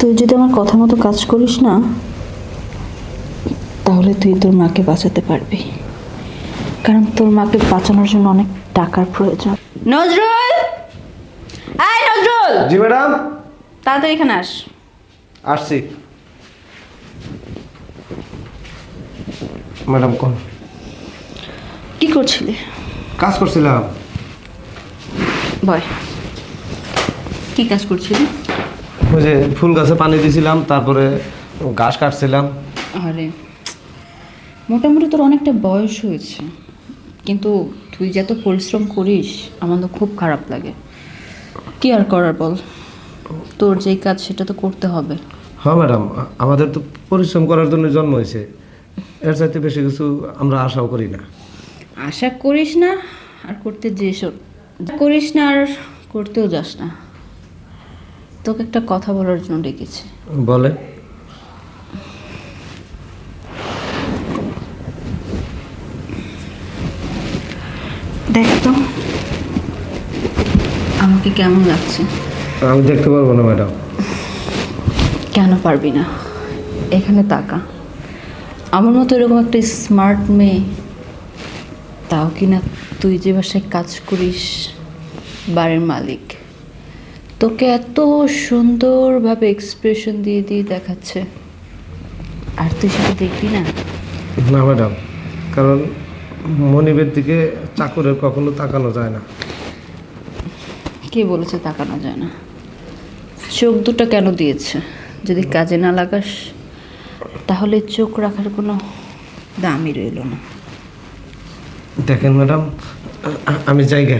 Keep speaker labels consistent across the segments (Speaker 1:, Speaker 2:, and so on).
Speaker 1: তুই যদি আমার কথা মতো কাজ করিস না, তাহলে তুই তোর মাকে বাঁচাতে পারবি। কারণ তোর মাকে বাঁচানোর জন্য অনেক টাকার প্রয়োজন। নজরুল, আয় নজরুল।
Speaker 2: জি ম্যাডাম।
Speaker 1: তাড়াতাড়ি এখানে আস।
Speaker 2: আসছি ম্যাডাম। কোন
Speaker 1: কি করছিলি?
Speaker 2: কাজ করছিলাম।
Speaker 1: বয়, কি কাজ করছিলি?
Speaker 2: ওই যে ফুল গাছে পানি দিয়েছিলাম, তারপরে ঘাস কাটছিলাম।
Speaker 1: আরে মোটামুটি তোর অনেকটা বয়স হয়েছে, কিন্তু তুই যে এত পরিশ্রম করিস আমার তো খুব খারাপ লাগে। কি আর করার বল, তোর যেই কাজ সেটা তো করতে হবে।
Speaker 2: হ্যাঁ ম্যাডাম, আমাদের তো পরিশ্রম করার জন্য জন্ম হয়েছে, এর চাইতে বেশি কিছু আমরা আশাও করি না।
Speaker 1: আশা করিস না আর করতে যেসব করিস না আর করতেও যাস না। তোকে একটা কথা বলার জন্য ডেকেছি।
Speaker 2: বলে।
Speaker 1: দেখ তো আমাকে কেমন লাগছে।
Speaker 2: আমি দেখতে পারবো না ম্যাডাম।
Speaker 1: কেন পারবি না? এখানে তাকা। আমার মতো এরকম একটা স্মার্ট মেয়ে, তাও কিনা তুই যে বাসায় কাজ করিস, বাড়ির মালিক, তোকে এত সুন্দরভাবে এক্সপ্রেশন দিয়ে দিয়ে দেখাচ্ছে, আর তুই সেটা দেখবি না?
Speaker 2: না ম্যাডাম, কারণ মনিবের দিকে চাকরের কখনো তাকানো যায় না।
Speaker 1: কে বলেছে তাকানো যায় না? চোখ দুটো কেন দিয়েছে? যদি কাজে না লাগাস তাহলে চোখ রাখার কোনো দামই রইল না।
Speaker 2: দেখেন ম্যাডাম, আমি জায়গা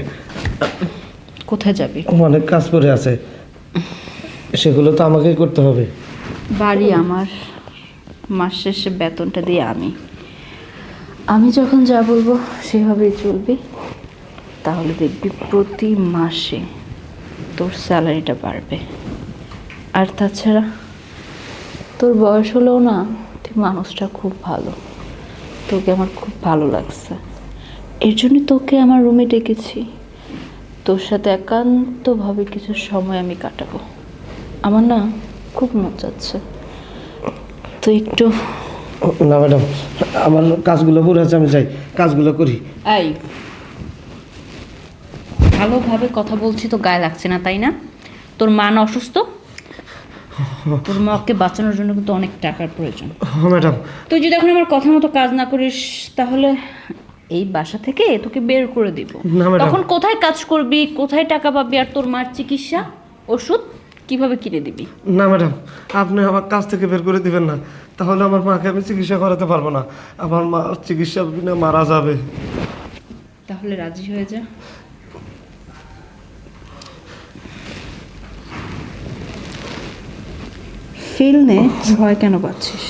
Speaker 1: কোথায় যাবি?
Speaker 2: অনেক কাজ পড়ে আছে, সেগুলো তো আমাকেই করতে হবে।
Speaker 1: বাড়ি আমার, মাস শেষে বেতনটা দিয়ে আমি যখন যা বলবো সেভাবেই চলবি, তাহলে দেখবি প্রতি মাসে তোর স্যালারিটা বাড়বে। আর তাছাড়া তোর বয়স হলেও না, তুই মানুষটা খুব ভালো, তোকে আমার খুব ভালো লাগছে। এর জন্য তোকে আমার রুমে ডেকেছি, তোর সাথে একান্তভাবে কিছু সময় আমি কাটাবো। আমার না খুব মন যাচ্ছে, তুই একটু।
Speaker 2: না ম্যাডাম, আমার কাজগুলো পড়ে আছে, আমি যাই কাজগুলো করি।
Speaker 1: এই, ভালোভাবে কথা বলছি তো গায়ে লাগছে না তাই না? তোর মা না অসুস্থ? তোর মাকে বাঁচানোর জন্য কিন্তু অনেক টাকার প্রয়োজন।
Speaker 2: ম্যাডাম,
Speaker 1: তুই যদি এখন আমার কথা মতো কাজ না করিস তাহলে এই বাসা থেকে তোকে বের করে দিব।
Speaker 2: না ম্যাডাম।
Speaker 1: তখন কোথায় কাজ করবি, কোথায় টাকা পাবি, আর তোর মার চিকিৎসা ওষুধ কিভাবে কিনে দিবি?
Speaker 2: না ম্যাডাম, আপনি আমার কাজ থেকে বের করে দিবেন না, তাহলে আমার মাকে আমি চিকিৎসা করাতে পারবো না। আমার মা চিকিৎসা বিনা মারা যাবে।
Speaker 1: তাহলে রাজি হয়ে যা। ফিল নে, ভয় কেন পাচ্ছিস?